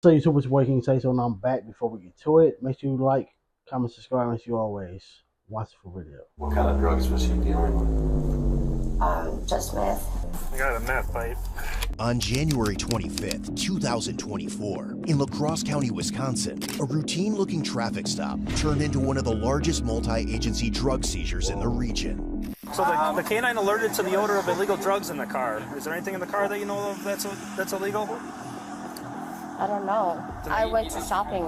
So YouTube, it's Boy King Say So, and I'm back. Before we get to it, make sure you like, comment, subscribe, and you always watch the full video. What kind of drugs was she dealing with? Just meth. I got a meth pipe. On January 25th, 2024, in La Crosse County, Wisconsin, a routine-looking traffic stop turned into one of the largest multi-agency drug seizures in the region. So the canine alerted to the odor of illegal drugs in the car. Is there anything in the car that you know of that's illegal? I don't know. I went to shopping.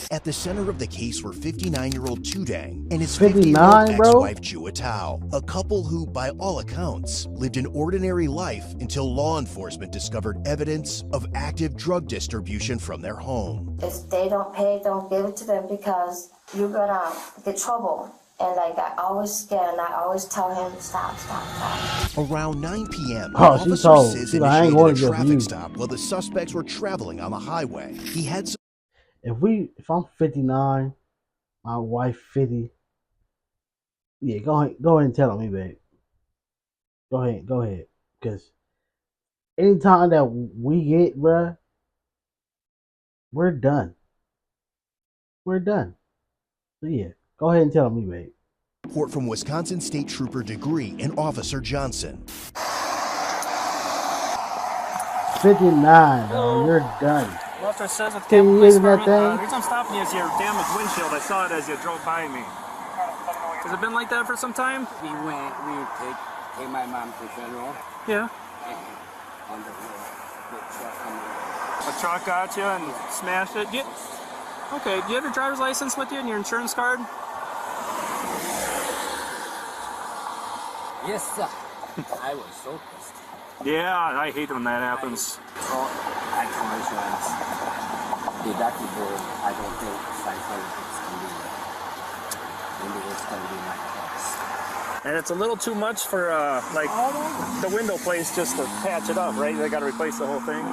At the center of the case were 59-year-old Tudang and his 59, 50-year-old bro? ex-wife Jua Tao, a couple who, by all accounts, lived an ordinary life until law enforcement discovered evidence of active drug distribution from their home. If they don't pay, don't give it to them because you're gonna get trouble. And like I always scared, and I always tell him stop. Around 9 p.m., Oh, she Officer told. Sis She's like, I ain't going initiated to a get traffic you. stop while the suspects were traveling on the highway. He had some If I'm 59, my wife 50, yeah, go ahead and tell me, babe. Go ahead, because anytime that we get, bruh, we're done. So yeah, go ahead and tell me, babe. report from Wisconsin State Trooper Degree and Officer Johnson. 59, bro, you're done. Officer says with 10 Capitol years Police in that Department. thing? The reason I'm stopping you is your damaged windshield. I saw it as you drove by me. Has it been like that for some time? We take my mom to funeral Yeah. on the road. The truck coming. A truck got you and smashed it. Okay, do you have your driver's license with you and your insurance card? Yes, sir. I was so pissed. Yeah, I hate when that happens. So I told insurance deductible. I don't think $500 can be. Maybe it's gonna be my cost. And it's a little too much for like the window place just to patch it up, right? They got to replace the whole thing.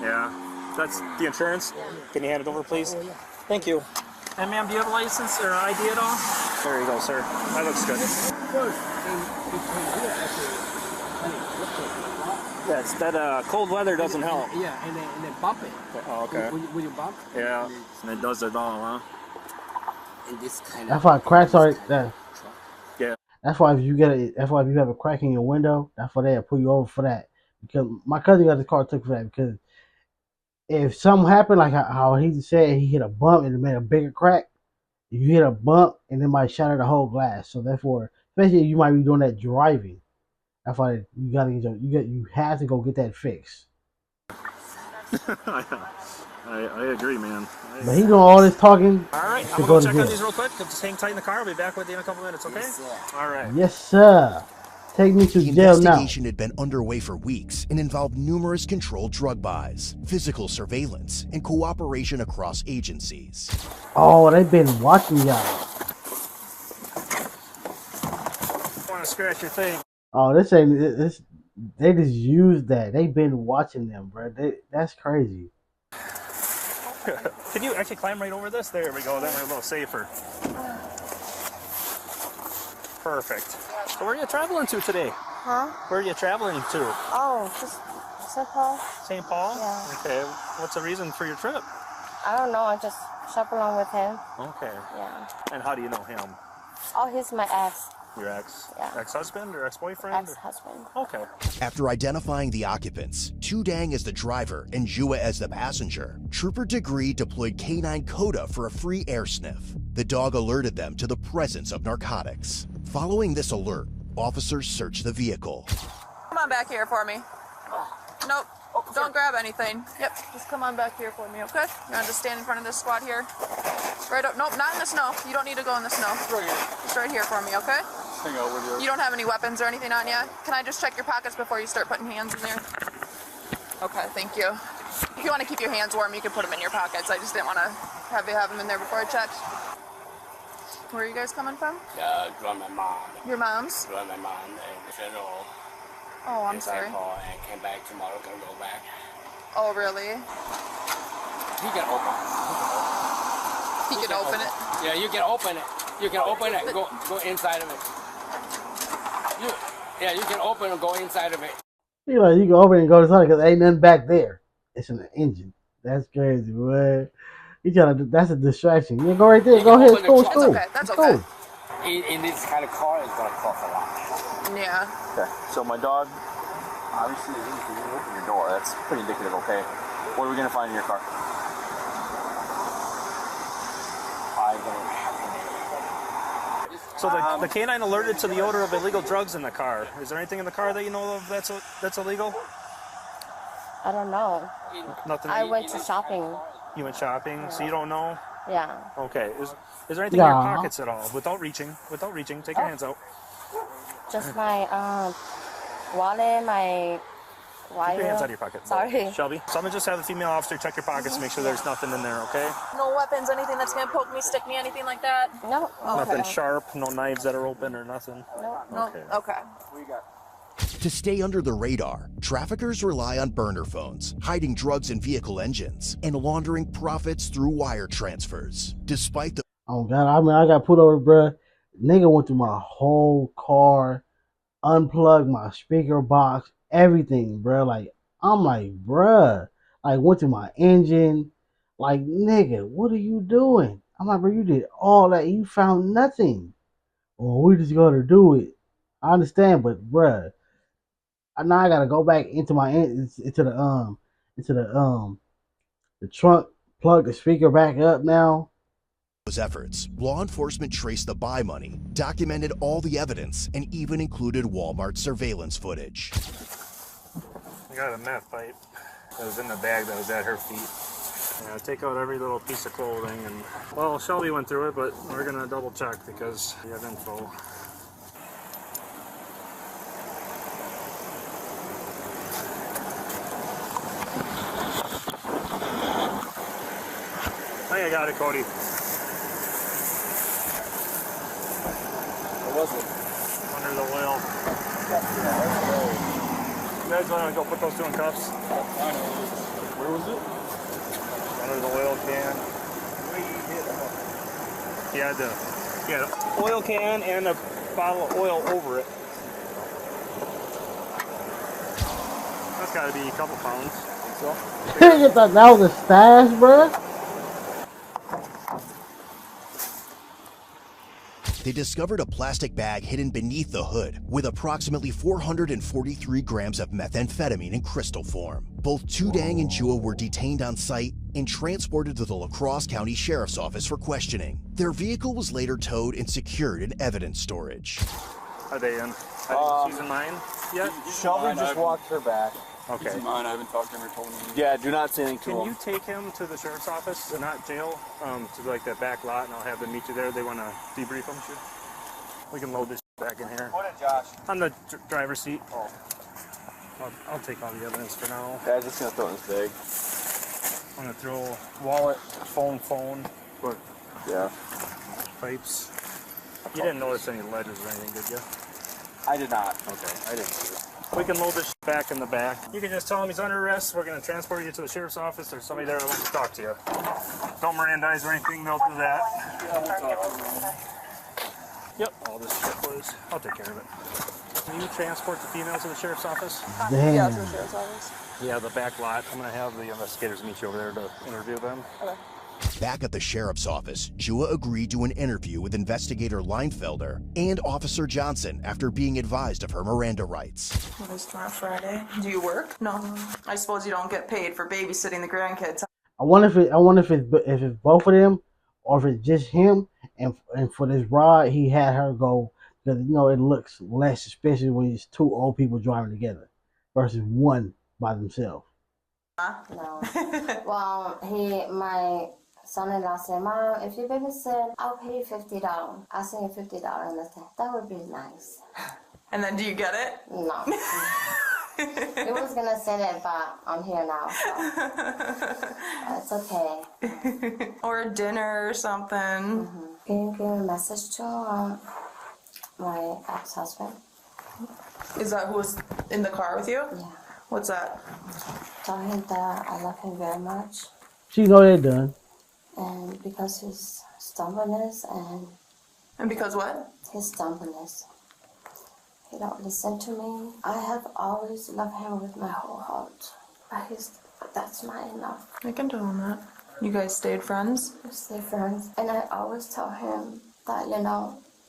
Yeah. That's the insurance. Can you hand it over, please? Thank you. And ma'am, do you have a license or ID at all? There you go, sir. That looks good. That's that cold weather doesn't help. Yeah, and then bump it. Oh, okay. Will you bump? Yeah. And it does it all, huh? And this kind That's of. why cracks are that. Yeah. That's why if you have a crack in your window, that's why they'll pull you over for that. Because my cousin got his car took for that. Because if something happened, like how he said he hit a bump and it made a bigger crack, if you hit a bump and it might shatter the whole glass. So therefore, especially if you might be doing that driving, that's why you have to go get that fixed. I agree, man. But he's doing all this talking. All right, I'm to going go to to check on jail. these real quick. Just hang tight in the car. I'll be back with you in a couple minutes, okay? Yes, sir. All right. Yes, sir. Take me to The jail now. investigation had been underway for weeks and involved numerous controlled drug buys, physical surveillance, and cooperation across agencies. Oh, they've been watching y'all. Want to scratch your thing? Oh, this ain't this. They just used that. They've been watching them, bro. That's crazy. Can you actually climb right over this? There we go. Then we're a little safer. Perfect. So where are you traveling to today? Huh? Where are you traveling to? Oh, just St. Paul. St. Paul? Yeah. Okay. What's the reason for your trip? I don't know. I just shop along with him. Okay. Yeah. And how do you know him? Oh, he's my ex. Your ex? Yeah. Ex-husband or ex-boyfriend? Ex-husband. Okay. After identifying the occupants, Tudang as the driver and Jua as the passenger, Trooper Degree deployed K9 Coda for a free air sniff. The dog alerted them to the presence of narcotics. Following this alert, officers searched the vehicle. Come on back here for me. Nope. Don't grab anything. Yep. Just come on back here for me, okay? You're gonna just stand in front of this squad here. Right up. Nope, not in the snow. You don't need to go in the snow. Just right here for me, okay? Hang out with you. You don't have any weapons or anything on you? Can I just check your pockets before you start putting hands in there? Okay, thank you. If you want to keep your hands warm, you can put them in your pockets. I just didn't want to have you have them in there before I checked. Where are you guys coming from? Drove my mom. Your mom's? Drove my mom and the funeral. Oh, I'm in sorry. St. Paul and came back tomorrow. Gonna go back. Oh, really? You can open. He could open it. Yeah, you can open it. You can open it. Go inside of it. You can open and go inside of it. You can open and go to something because ain't nothing back there. It's an engine. That's crazy, man. That's a distraction. Yeah, go right there. You Go can ahead. It's open the cool. It's trunk. That's cool. okay. That's It's okay. cool. In this kind of car, it's gonna cost a lot. Yeah. Okay. So my dog, obviously, you didn't open your door. That's pretty indicative. Okay. What are we gonna find in your car? I don't. So the canine alerted to the odor of illegal drugs in the car. Is there anything in the car that you know of that's illegal? I don't know. Nothing. I went to shopping. You went shopping, so you don't know. Yeah. Okay. Is there anything in your Yeah. pockets at all? Without reaching, take your hands out. Just my wallet, my Keep your hands out of wire. your pocket. Sorry. Shelby. So I'm gonna just have the female officer check your pockets, make sure there's nothing in there. Okay. No weapons, anything that's gonna poke me, stick me, anything like that? No. Nothing Okay. sharp, no knives that are open or nothing. No. Okay. To stay under the radar, traffickers rely on burner phones, hiding drugs in vehicle engines, and laundering profits through wire transfers. Despite the Oh God, I mean, I got put over, bruh. Nigga went through my whole car, unplugged my speaker box, everything, bruh. Like, I'm like, bruh. Like, went through my engine. Like, nigga, what are you doing? I'm like, bro, you did all that. You found nothing. Well, we just gonna do it. I understand, but bruh, now I gotta go back into the trunk, plug the speaker back up now. those efforts, law enforcement traced the buy money, documented all the evidence, and even included Walmart surveillance footage. I got a meth pipe that was in the bag that was at her feet. Yeah, take out every little piece of clothing, and well, Shelby went through it, but we're gonna double check because we have info. I think I got it, Cody. What was it? Under the oil. You guys want to go put those two in cuffs? Where was it? Under the oil can. He had an oil can and a bottle of oil over it. That's got to be a couple pounds. So. You thought that was a stash, bruh? They discovered a plastic bag hidden beneath the hood with approximately 443 grams of methamphetamine in crystal form. Both Tudang and Jua were detained on site and transported to the La Crosse County Sheriff's Office for questioning. Their vehicle was later towed and secured in evidence storage. Are they in? She's in mine yet? Shelby just walked her back. Okay. He's mine. I haven't talked to him or told him. Yeah, do not say anything to Can him. you take him to the sheriff's office, not jail, to like the back lot, and I'll have them meet you there. They want to debrief them. We can load this back in here. What did Josh? On the driver's seat. Oh. I'll take all the evidence for now. Yeah, I'm just gonna throw it in his bag. I'm gonna throw wallet, phone, But yeah, pipes. You didn't notice any ledges or anything, did you? I did not. Okay. I didn't see it. We can load this back in the back. You can just tell him he's under arrest. We're going to transport you to the sheriff's office. There's somebody there that wants to talk to you. Don't Mirandize or anything. They'll do that. Yep. All this shit was. I'll take care of it. Can you transport the female to the sheriff's office? Damn. Yeah, to the sheriff's office. Yeah, the back lot. I'm going to have the investigators meet you over there to interview them. Okay. Back at the sheriff's office, Jua agreed to an interview with investigator Leinfelder and Officer Johnson after being advised of her Miranda rights. Well, it's not Friday. Do you work? No. I suppose you don't get paid for babysitting the grandkids. I wonder if it's both of them, or if it's just him. And for this ride, he had her go because it looks less suspicious when it's two old people driving together versus one by themselves. No. Well, my son-in-law said, "Mom, if you babysit, I'll pay you $50. I'll send you $50." And I said, "That would be nice." And then do you get it? No. It was gonna say that, but I'm here now, so it's okay. Or a dinner or something. Can you give a message to my ex-husband? Is that who was in the car with you? Yeah. What's that? Tell him that I love him very much, She know they're done. and because his stubbornness And because what? he don't listen to me. I have always loved him with my whole heart, but That's not enough. I can tell him that. You guys stayed friends? We stay friends. And I always tell him that,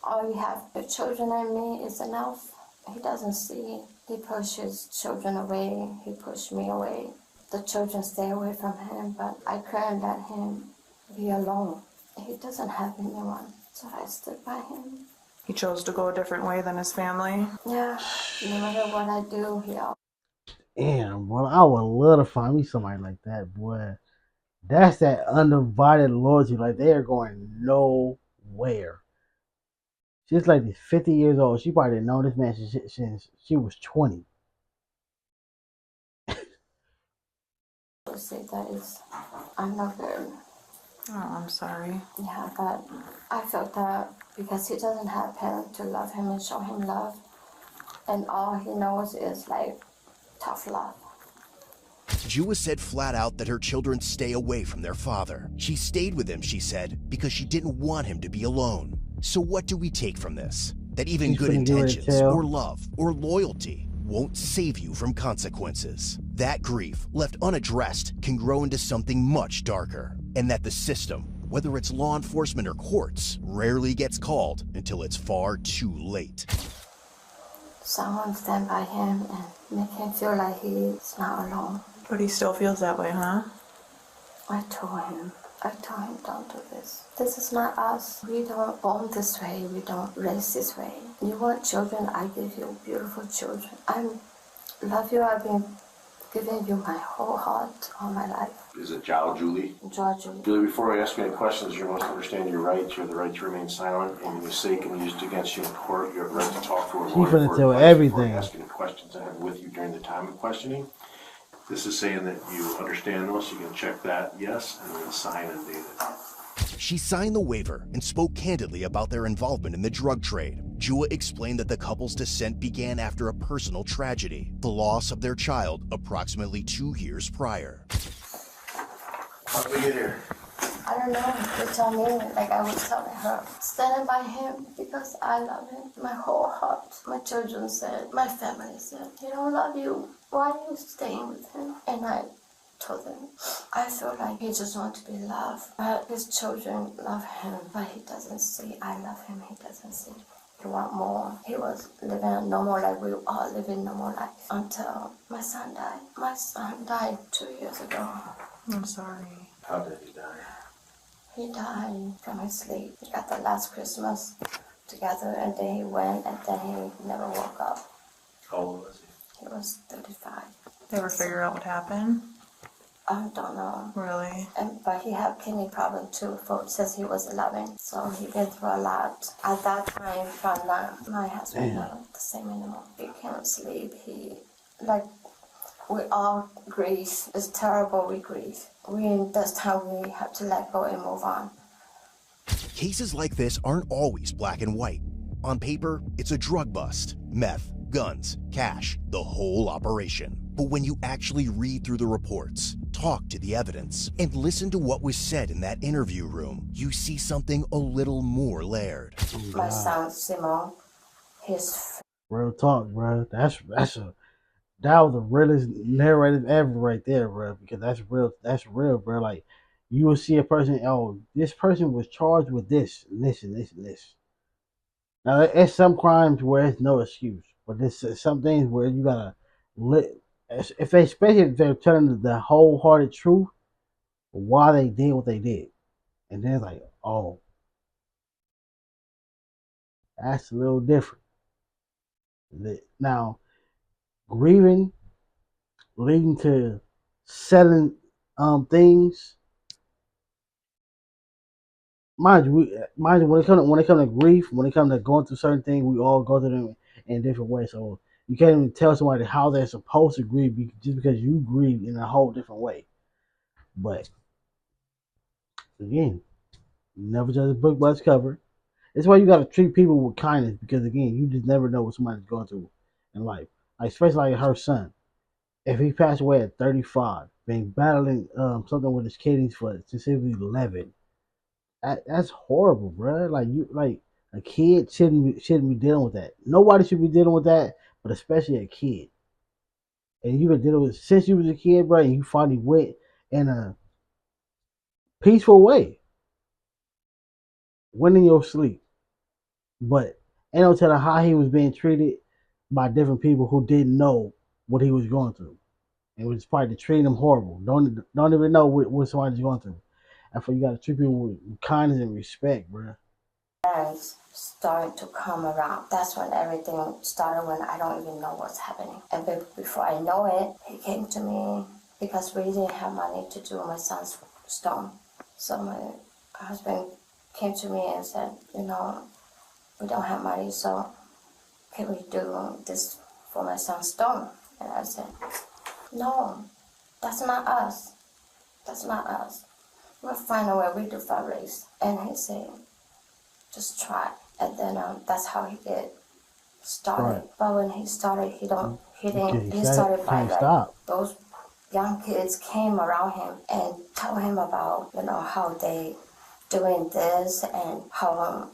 all you have, your children and me, is enough. He doesn't see. He pushes children away. He pushed me away. The children stay away from him, but I couldn't let him be alone. He doesn't have anyone, so I stood by him. He chose to go a different way than his family? Yeah, no matter what I do, he always... Damn, boy, I would love to find me somebody like that, boy. That's that undivided loyalty. Like, they are going nowhere. She's like 50 years old. She probably didn't know this man since she was 20. say that is, I'm not good. Oh, I'm sorry. Yeah, but I felt that because he doesn't have parents to love him and show him love, and all he knows is like tough love. Jua said flat out that her children stay away from their father. She stayed with him, she said, because she didn't want him to be alone. So what do we take from this? That even She's good finna get ready to intentions tell. or love or loyalty won't save you from consequences. That grief, left unaddressed, can grow into something much darker. And that the system, whether it's law enforcement or courts, rarely gets called until it's far too late. Someone stand by him and make him feel like he's not alone. But he still feels that way, huh? I told him, don't do this. This is not us. We don't born this way. We don't raise this way. You want children, I give you beautiful children. I love you. I've been giving you my whole heart all my life. Is it Joe, Julie? Georgia. Julie, before I ask you any questions, you must understand your rights. You have the right to remain silent. Any mistake can be used against you in court. You have the right to talk to a She's lawyer finna for tell advice everything. before I ask any questions I have with you during the time of questioning. This is saying that you understand those. You can check that, yes, and then sign and date it. She signed the waiver and spoke candidly about their involvement in the drug trade. Jua explained that the couple's descent began after a personal tragedy, the loss of their child approximately 2 years prior. How did we get here? I don't know. They tell me, like I was telling her, standing by him because I love him. My whole heart. My children said, my family said, he don't love you. Why are you staying with him? And I told them, I feel like he just wants to be loved. But his children love him, but he doesn't see I love him. He doesn't see. He want more. He was living a normal life. We all living normal life until my son died. My son died 2 years ago. I'm sorry. How did he die? He died from his sleep. We got the last Christmas together, and then he went, and then he never woke up. How old was he? He was 35. They ever figure out what happened? I don't know. Really? But he had kidney problem too since he was 11. So he been through a lot. At that time, from my husband not the same anymore. He can't sleep. We all grieve. It's terrible. We grieve. That's time we have to let go and move on. Cases like this aren't always black and white. On paper, it's a drug bust, meth, guns, cash, the whole operation. But when you actually read through the reports, talk to the evidence, and listen to what was said in that interview room, you see something a little more layered. My son, Simon, his... Real talk, bro. That was the realest narrative ever right there, bro. Because that's real, bro. Like, you will see a person, oh, this person was charged with this, and this, and this, and this. Now, there's some crimes where it's no excuse, but there's some things where you gotta especially if they're telling the wholehearted truth, why they did what they did, and they're like, oh, that's a little different. Now, grieving leading to selling things. Mind you, when it comes to grief, when it comes to going through certain things, we all go through them in different ways. So you can't even tell somebody how they're supposed to grieve just because you grieve in a whole different way. But again, you never judge a book by its cover. That's why you got to treat people with kindness, because again, you just never know what somebody's going through in life. Like, especially like her son. If he passed away at 35, been battling something with his kidneys since he was 11, that's horrible, bro. Like a kid shouldn't be dealing with that. Nobody should be dealing with that, but especially a kid. and you've been dealing with since you was a kid, bro, and you finally went in a peaceful way, went in your sleep. But ain't no telling how he was being treated by different people who didn't know what he was going through. And was probably treating him horrible. Don't even know what somebody's going through. And for you gotta treat people with kindness and respect, bro. Parents started to come around. That's when everything started, when I don't even know what's happening. And before I know it, he came to me because we didn't have money to do my son's stone. So my husband came to me and said, we don't have money, so can we do this for my son's stone? And I said, no, that's not us. That's not us. We'll find a way, we do fundraise. And he said, just try. And then that's how he did started. Right. But when he started, he started by like those young kids came around him and told him about, how they doing this and how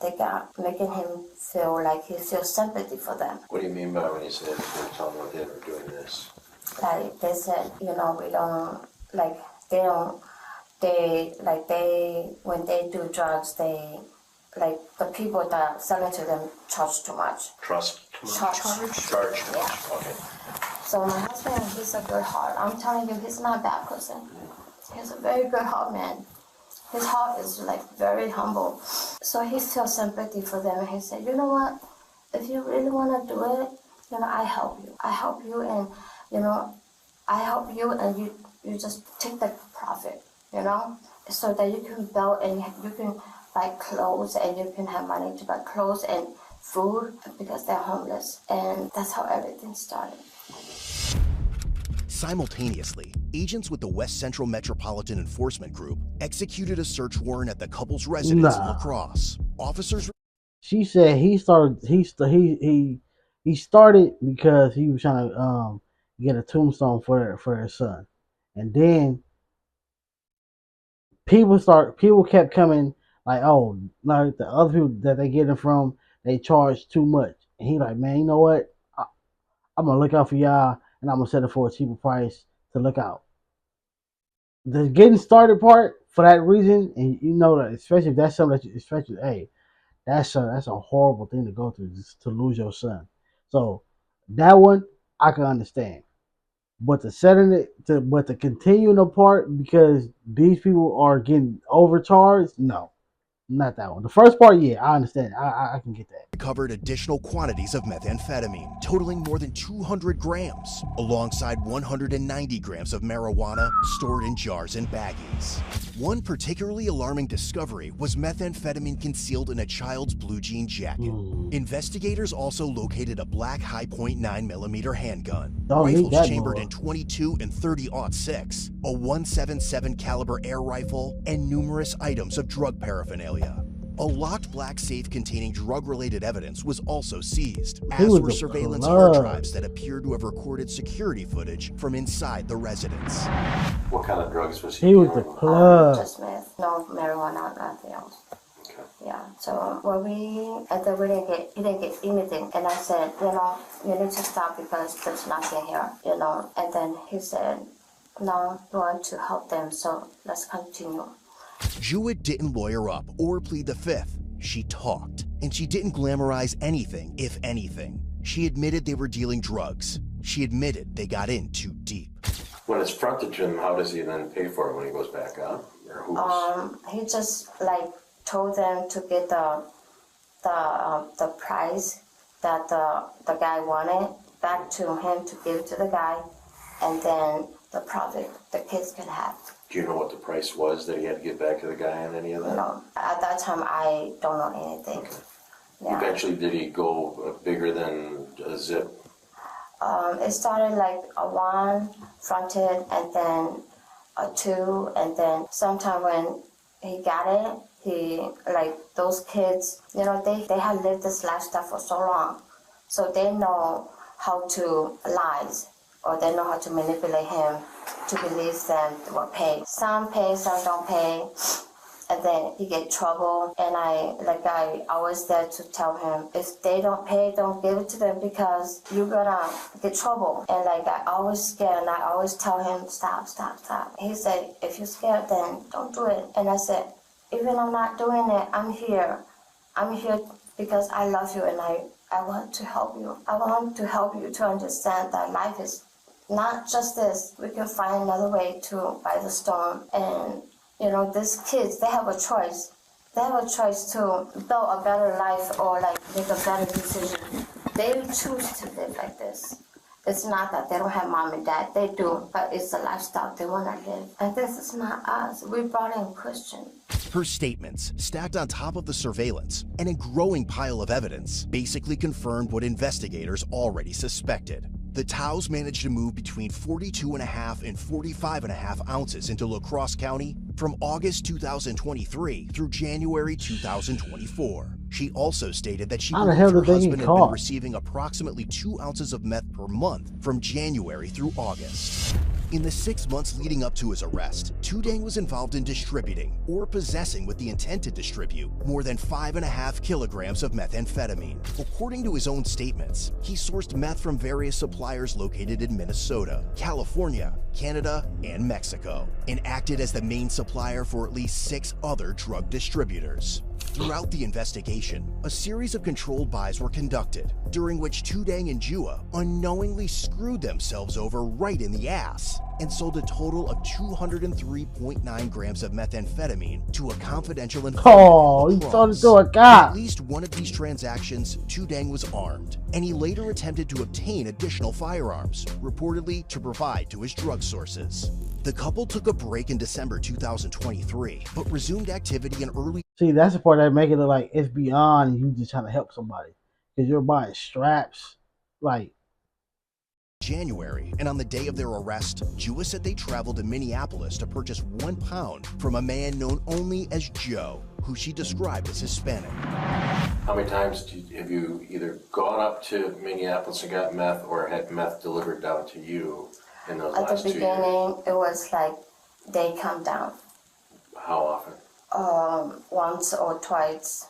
they got making him feel like he feels sympathy for them. What do you mean by when you said they're telling what they were doing this? Like they said, we don't like when they do drugs, they like the people that selling to them charge too much. Charge too much. Okay. So my husband, he's a good heart. I'm telling you, he's not a bad person. He's a very good heart man. His heart is like very humble. So he feels sympathy for them, and he said, you know what? If you really want to do it, I help you. I help you, and I help you, and you just take the profit, so that you can build and you can buy clothes, and you can have money to buy clothes and food because they're homeless. And that's how everything started. Simultaneously, agents with the West Central Metropolitan Enforcement Group executed a search warrant at the couple's residence in La Crosse. Officers. She said he started because he was trying to get a tombstone for her son, and then people kept coming like, oh, like the other people that they get it from, they charge too much, and he like, man, you know what? I'm gonna look out for y'all, and I'm gonna set it for a cheaper price to look out. The getting started part for that reason, and that especially if that's something that that's a horrible thing to go through, just to lose your son. So that one I can understand, but the continuing apart because these people are getting overcharged, no. Not that one. The first part, yeah, I understand. I can get that. Recovered additional quantities of methamphetamine, totaling more than 200 grams, alongside 190 grams of marijuana stored in jars and baggies. One particularly alarming discovery was methamphetamine concealed in a child's blue jean jacket. Investigators also located a black high .9 millimeter handgun, rifles chambered in 22 and 30-06, a .177 caliber air rifle, and numerous items of drug paraphernalia. A locked black safe containing drug-related evidence was also seized, as were surveillance hard drives that appeared to have recorded security footage from inside the residence. What kind of drugs was he? He was the plug. Just meth, no marijuana, nothing else. Okay. Yeah. So when he didn't get anything, and I said, you need to stop because there's nothing here, And then he said, no, we want to help them, so let's continue. Jewett didn't lawyer up or plead the fifth. She talked, and she didn't glamorize anything, if anything. She admitted they were dealing drugs. She admitted they got in too deep. When it's fronted to him, how does he then pay for it when he goes back up? He just told them to get the price that the guy wanted back to him to give to the guy, and then the profit the kids can have. Do you know what the price was that he had to get back to the guy on any of that? No, at that time I don't know anything. Okay. Yeah. Eventually, did he go bigger than a zip? It started like a 1 fronted, and then a 2, and then sometime when he got it, he those kids, they had lived this lifestyle for so long, so they know how to lies, or they know how to manipulate him to believe them will pay. Some pay, some don't pay, and and then he get trouble. And I always there to tell him, if they don't pay, don't give it to them because you're gonna get trouble. And like I always scared, and I always tell him, stop. He said, if you're scared, then don't do it. And I said, even I'm not doing it, I'm here. I'm here because I love you and I want to help you. I want to help you to understand that life is not just this. We can find another way to buy the storm. And, you know, these kids, they have a choice. They have a choice to build a better life or like make a better decision. They choose to live like this. It's not that they don't have mom and dad. They do, but it's the lifestyle they want to live. And this is not us. We brought in Christian. Her statements, stacked on top of the surveillance and a growing pile of evidence, basically confirmed what investigators already suspected. The Taos managed to move between 42.5 and 45.5 ounces into La Crosse County from August 2023 through January 2024. She also stated that she How the believed hell her did they get husband had been caught? receiving approximately 2 ounces of meth per month from January through August. In the 6 months leading up to his arrest, Tudang was involved in distributing or possessing with the intent to distribute more than 5.5 kilograms of methamphetamine. According to his own statements, he sourced meth from various suppliers located in Minnesota, California, Canada, and Mexico, and acted as the main supplier for at least 6 other drug distributors. Throughout the investigation, a series of controlled buys were conducted, during which Tudang and Jua unknowingly screwed themselves over right in the ass and sold a total of 203.9 grams of methamphetamine to a confidential informant. Oh, he sold it to a In cop. at least one of these transactions, Tudang was armed, and he later attempted to obtain additional firearms, reportedly to provide to his drug sources. The couple took a break in December 2023, but resumed activity in early See, that's the part that make it look like it's beyond you just trying to help somebody. Because you're buying straps. Like, January, and on the day of their arrest, Jua said they traveled to Minneapolis to purchase 1 pound from a man known only as Joe, who she described as Hispanic. How many times have you either gone up to Minneapolis and got meth or had meth delivered down to you in those At last the 2 years? beginning, it was like they come down How often? once or twice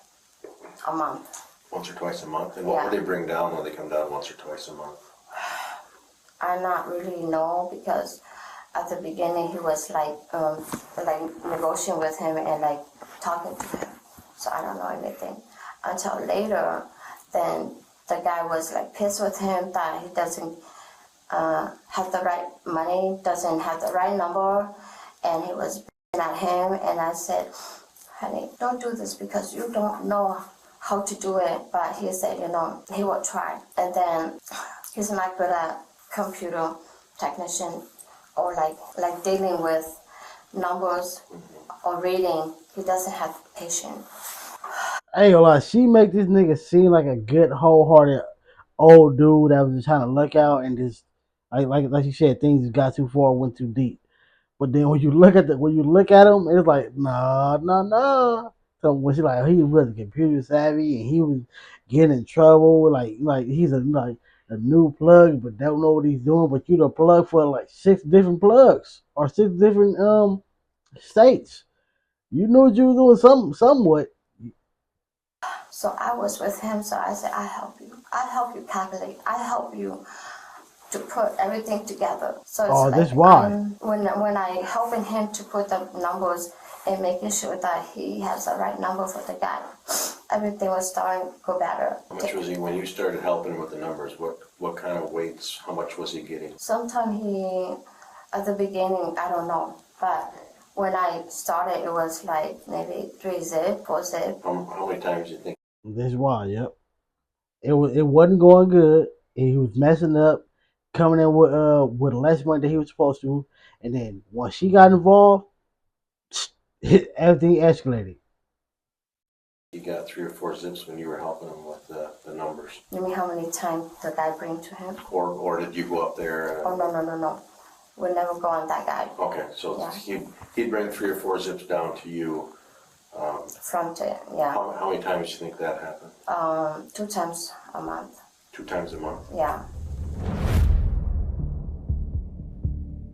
a month. Once or twice a month? And what would Yeah. they bring down when they come down once or twice a month? I not really know because at the beginning he was like negotiating with him and like talking to him. So I don't know anything until later. Then the guy was like pissed with him that he doesn't have the right money, doesn't have the right number, and he was at him. And I said, honey, don't do this because you don't know how to do it. But he said, you know, he will try. And then he's not good at computer technician or like dealing with numbers or reading. He doesn't have patience. I ain't gonna lie, she make this nigga seem like a good, wholehearted old dude that was just trying to look out and just like you said, things just got too far, went too deep. But then when you look at him, it's like nah. So when she like he was computer savvy and he was getting in trouble, like he's a new plug, but don't know what he's doing. But you the plug for like 6 different plugs or 6 different states. You knew what you was doing somewhat. So I was with him, so I said, I help you. I help you calculate. I help you to put everything together. So it's like That's why. When I helping him to put the numbers and making sure that he has the right number for the guy, everything was starting to go better. How much was he, when you started helping him with the numbers, what kind of weights, how much was he getting? Sometimes at the beginning, I don't know, but when I started, it was like maybe 3 zip, 4 zip. How many times do you think? That's why. Yep. It wasn't going good. He was messing up, coming in with less money than he was supposed to, and then once she got involved, everything escalated. You got 3 or 4 zips when you were helping him with the numbers? You mean how many times the guy bring to him? Or did you go up there? Oh, no. We never go on that guy. Okay, so Yeah. he'd bring 3 or 4 zips down to you. From to, yeah. How many times do you think that happened? 2 times a month. 2 times a month? Yeah.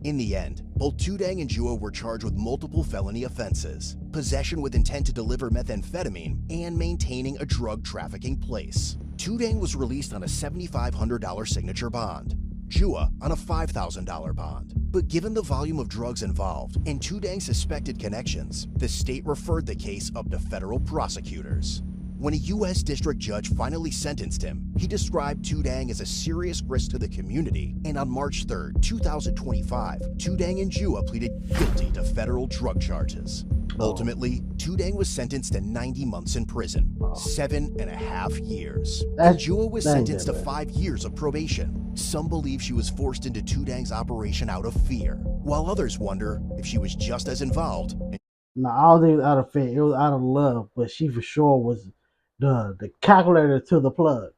In the end, both Tudang and Jua were charged with multiple felony offenses, possession with intent to deliver methamphetamine, and maintaining a drug trafficking place. Tudang was released on a $7,500 signature bond, Jua on a $5,000 bond. But given the volume of drugs involved and Tudang's suspected connections, the state referred the case up to federal prosecutors. When a U.S. district judge finally sentenced him, he described Tudang as a serious risk to the community, and on March 3, 2025, Tudang and Jua pleaded guilty to federal drug charges. Ultimately, Tudang was sentenced to 90 months in prison, 7.5 years. And Jua was sentenced to 5 years of probation. Some believe she was forced into Tudang's operation out of fear, while others wonder if she was just as involved. No, I don't think it was out of fear. It was out of love, but she for sure was the calculator to the plug.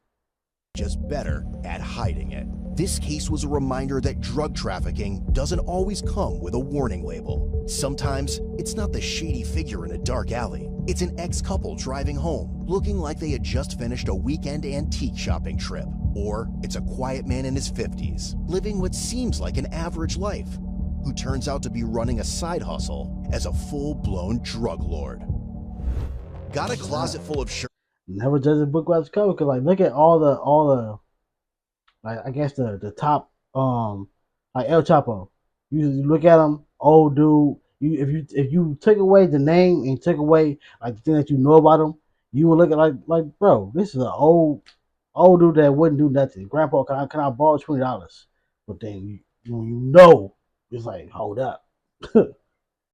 Just better at hiding it. This case was a reminder that drug trafficking doesn't always come with a warning label. Sometimes it's not the shady figure in a dark alley. It's an ex-couple driving home, looking like they had just finished a weekend antique shopping trip. Or it's a quiet man in his 50s, living what seems like an average life, who turns out to be running a side hustle as a full-blown drug lord. Got a closet full of shirts. Never judge a book by its cover, because like look at all the like I guess the top like El Chapo. You look at him, old dude. If you took away the name and took away like the thing that you know about him, you would look at like bro, this is an old dude that wouldn't do nothing. Grandpa, can I borrow $20? But then you know it's like hold up.